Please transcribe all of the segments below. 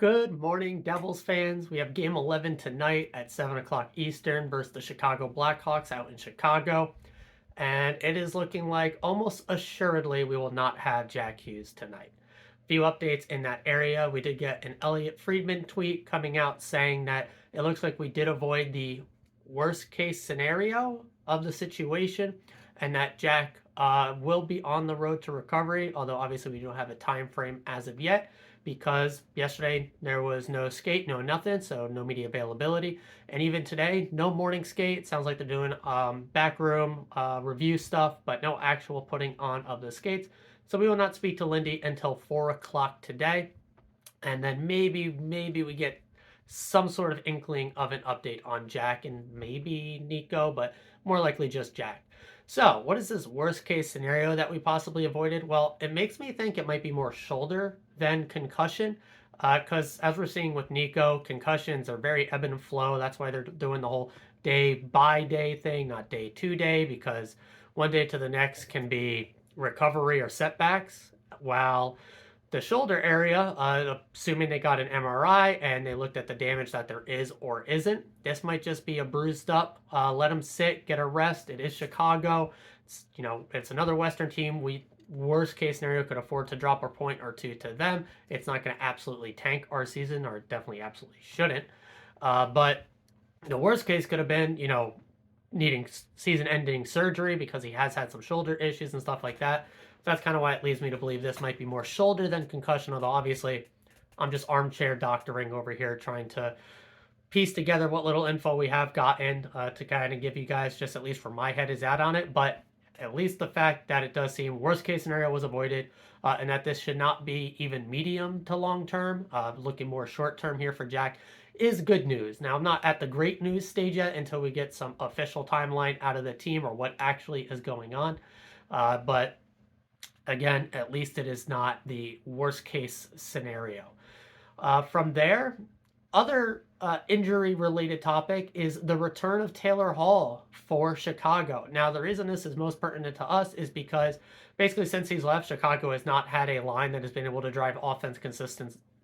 Good morning, Devils fans. We have game 11 tonight at 7 o'clock Eastern versus the Chicago Blackhawks out in Chicago. And it is looking like almost assuredly we will not have Jack Hughes tonight. Few updates in that area. We did get an Elliot Friedman tweet coming out saying that it looks like we did avoid the worst case scenario of the situation and that Jack will be on the road to recovery, although obviously we don't have a time frame as of yet because yesterday there was no skate, no nothing, so no media availability. And even today, no morning skate. Sounds like they're doing backroom review stuff, but no actual putting on of the skates. So we will not speak to Lindy until 4 o'clock today. And then maybe we get some sort of inkling of an update on Jack and maybe Nico, but more likely just Jack. So, what is this worst case scenario that we possibly avoided? Well, it makes me think it might be more shoulder than concussion. Because as we're seeing with Nico, concussions are very ebb and flow. That's why they're doing the whole day by day thing, not day to day, because one day to the next can be recovery or setbacks. While the shoulder area, assuming they got an MRI and they looked at the damage that there is or isn't, this might just be a bruised up. Let them sit, get a rest. It is Chicago. It's another Western team. We worst case scenario could afford to drop a point or two to them. It's not going to absolutely tank our season, or definitely absolutely shouldn't. But the worst case could have been, needing season-ending surgery because he has had some shoulder issues and stuff like that. So that's kind of why it leads me to believe this might be more shoulder than concussion, although obviously I'm just armchair doctoring over here trying to piece together what little info we have gotten to kind of give you guys just at least for my head is out on it. But at least the fact that it does seem worst case scenario was avoided and that this should not be even medium to long term, looking more short term here for Jack is good news. Now, I'm not at the great news stage yet until we get some official timeline out of the team or what actually is going on. But again, at least it is not the worst case scenario. From there, other injury related topic is the return of Taylor Hall for Chicago. Now, the reason this is most pertinent to us is because basically since he's left, Chicago has not had a line that has been able to drive offense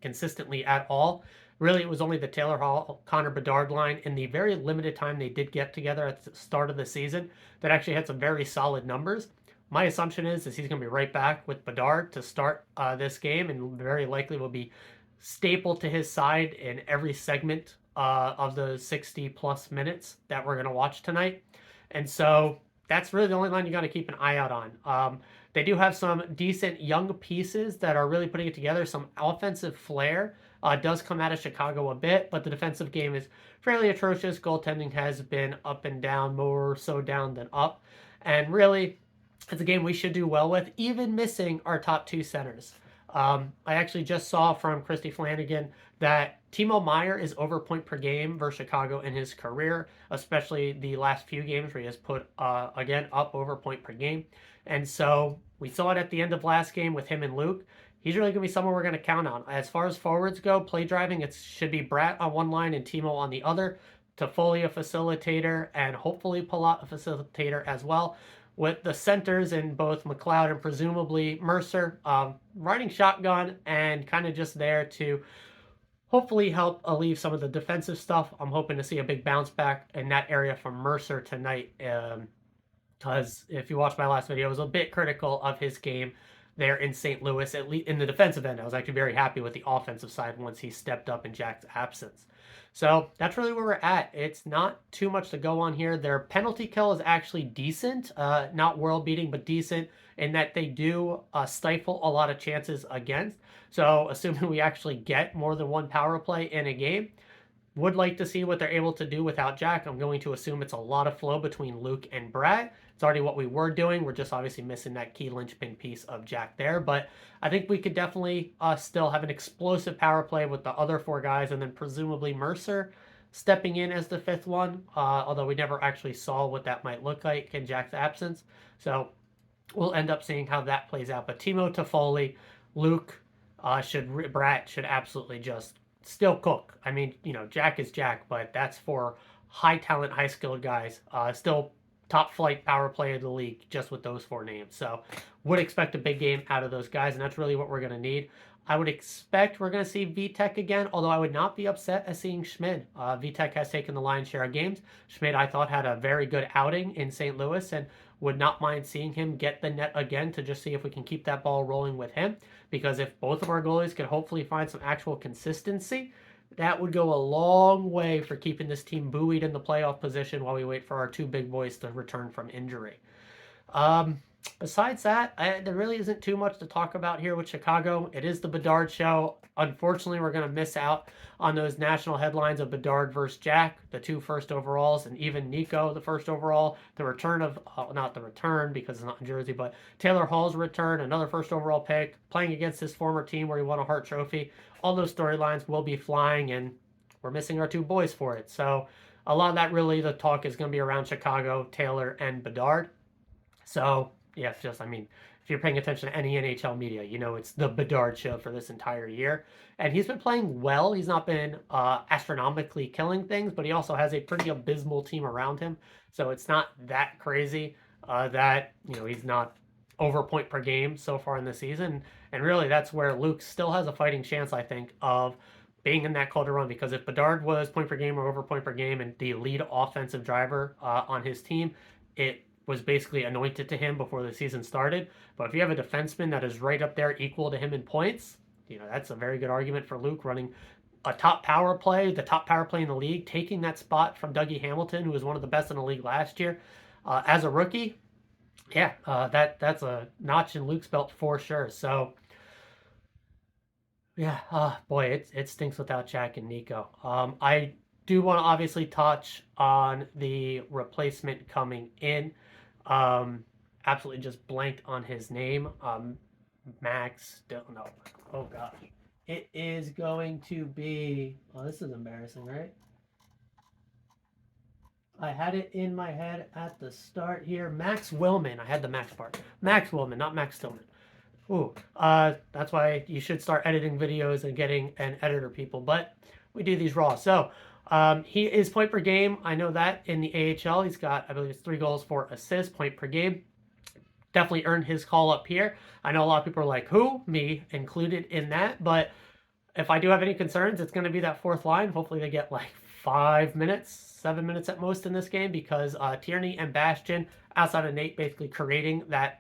consistently at all. Really, it was only the Taylor Hall, Connor Bedard line in the very limited time they did get together at the start of the season that actually had some very solid numbers. My assumption is he's going to be right back with Bedard to start this game and very likely will be staple to his side in every segment of the 60 plus minutes that we're going to watch tonight. And so that's really the only line you got to keep an eye out on. They do have some decent young pieces that are really putting it together. Some offensive flair does come out of Chicago a bit, but the defensive game is fairly atrocious. Goaltending has been up and down, more so down than up. And really, it's a game we should do well with, even missing our top two centers. I actually just saw from Christy Flanagan that Timo Meier is over point per game versus Chicago in his career, especially the last few games where he has put, again, up over point per game. And so we saw it at the end of last game with him and Luke. He's really going to be someone we're going to count on. As far as forwards go, play driving, it should be Bratt on one line and Timo on the other. Toffoli a facilitator, and hopefully Palat a facilitator as well, with the centers in both McLeod and presumably Mercer riding shotgun and kind of just there to hopefully help alleviate some of the defensive stuff. I'm hoping to see a big bounce back in that area from Mercer tonight, because if you watched my last video, I was a bit critical of his game there in St. Louis, at least in the defensive end. I was actually very happy with the offensive side once he stepped up in Jack's absence. So that's really where we're at. It's not too much to go on here. Their penalty kill is actually decent, not world beating, but decent in that they do stifle a lot of chances against. So assuming we actually get more than one power play in a game, would like to see what they're able to do without Jack. I'm going to assume it's a lot of flow between Luke and Brad. It's already what we were doing. We're just obviously missing that key linchpin piece of Jack there. But I think we could definitely still have an explosive power play with the other four guys and then presumably Mercer stepping in as the fifth one, although we never actually saw what that might look like in Jack's absence. So we'll end up seeing how that plays out. But Timo, Toffoli, Luke, Bratt should absolutely just still cook. I mean, Jack is Jack, but that's for high talent, high skilled guys. Still top flight power play of the league just with those four names. So would expect a big game out of those guys, and that's really what we're going to need. I would expect we're going to see Vitek again, although I would not be upset at seeing Schmid. Vitek has taken the lion's share of games. Schmid, I thought, had a very good outing in St. Louis and would not mind seeing him get the net again to just see if we can keep that ball rolling with him. Because if both of our goalies could hopefully find some actual consistency, that would go a long way for keeping this team buoyed in the playoff position while we wait for our two big boys to return from injury. Besides that, there really isn't too much to talk about here with Chicago. It is the Bedard show. Unfortunately, we're going to miss out on those national headlines of Bedard versus Jack, the 2 first overalls, and even Nico, the first overall. The return of, not the return because it's not in Jersey, but Taylor Hall's return, another first overall pick, playing against his former team where he won a Hart Trophy. All those storylines will be flying, and we're missing our 2 boys for it. So a lot of that really, the talk is going to be around Chicago, Taylor, and Bedard. So yeah, if you're paying attention to any NHL media, you know it's the Bedard show for this entire year. And he's been playing well. He's not been astronomically killing things, but he also has a pretty abysmal team around him. So it's not that crazy that, he's not over point per game so far in the season. And really, that's where Luke still has a fighting chance, I think, of being in that Calderon, because if Bedard was point per game or over point per game and the lead offensive driver on his team, it was basically anointed to him before the season started. But if you have a defenseman that is right up there equal to him in points, that's a very good argument for Luke running a top power play, the top power play in the league, taking that spot from Dougie Hamilton, who was one of the best in the league last year. As a rookie, that's a notch in Luke's belt for sure. So, yeah, boy, it stinks without Jack and Nico. I do want to obviously touch on the replacement coming in. Absolutely just blanked on his name. Max, don't know. Oh gosh. It is going to be, this is embarrassing, right? I had it in my head at the start here. Max Willman. I had the Max part. Max Willman, not Max Stillman. Ooh, that's why you should start editing videos and getting an editor, people. But we do these raw. So, he is point per game. I know that in the AHL. He's got, I believe it's 3 goals, 4 assists, point per game. Definitely earned his call up here. I know a lot of people are like, who? Me included in that. But if I do have any concerns, it's going to be that 4th line. Hopefully they get like 5 minutes, 7 minutes at most in this game, because Tierney and Bastian, outside of Nate basically creating that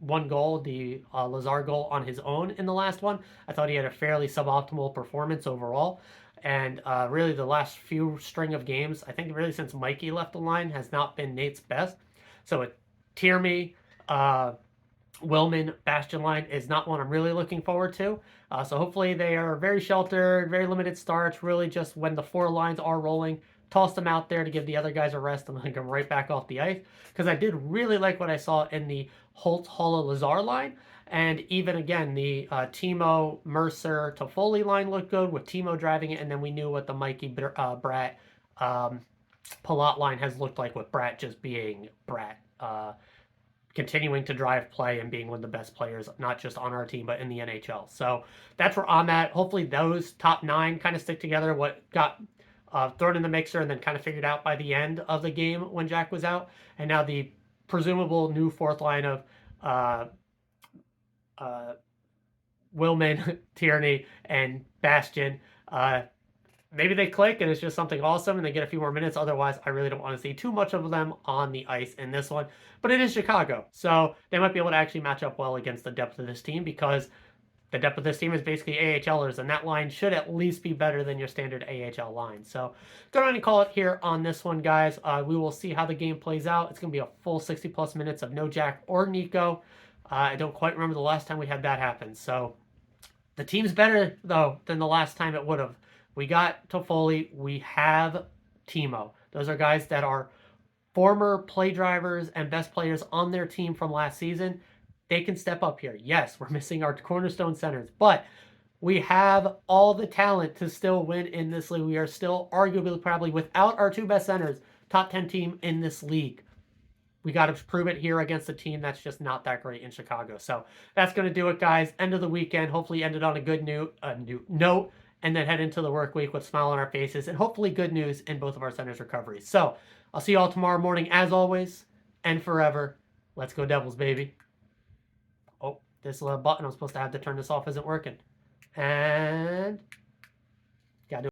1 goal, the Lazar goal on his own in the last one, I thought he had a fairly suboptimal performance overall. And really the last few string of games, I think really since Mikey left the line, has not been Nate's best. So a Tierney, Willman, Bastian line is not one I'm really looking forward to. So hopefully they are very sheltered, very limited starts, really just when the 4 lines are rolling, toss them out there to give the other guys a rest and then come right back off the ice. Because I did really like what I saw in the Holtz, Haula, Lazar line. And even again, the Timo, Mercer, Toffoli line looked good with Timo driving it. And then we knew what the Mikey, Bratt, Palat line has looked like with Bratt just being Bratt. Continuing to drive play and being one of the best players, not just on our team, but in the NHL. So that's where I'm at. Hopefully those top 9 kind of stick together. What got thrown in the mixer and then kind of figured out by the end of the game when Jack was out. And now the presumable new 4th line of Willman, Tierney, and Bastian. Maybe they click and it's just something awesome and they get a few more minutes. Otherwise, I really don't want to see too much of them on the ice in this one. But it is Chicago, so they might be able to actually match up well against the depth of this team, because the depth of this team is basically AHLers, and that line should at least be better than your standard AHL line. So go ahead and call it here on this one, guys. We will see how the game plays out. It's going to be a full 60-plus minutes of no Jack or Nico. I don't quite remember the last time we had that happen. So the team's better, though, than the last time it would have. We got Toffoli. We have Timo. Those are guys that are former play drivers and best players on their team from last season. They can step up here. Yes, we're missing our cornerstone centers, but we have all the talent to still win in this league. We are still arguably, probably without our 2 best centers, top 10 team in this league. We got to prove it here against a team that's just not that great in Chicago. So that's going to do it, guys. End of the weekend. Hopefully ended on a good note, and then head into the work week with a smile on our faces and hopefully good news in both of our centers' recoveries. So I'll see you all tomorrow morning, as always, and forever. Let's go Devils, baby. Oh, this little button I'm supposed to have to turn this off isn't working. And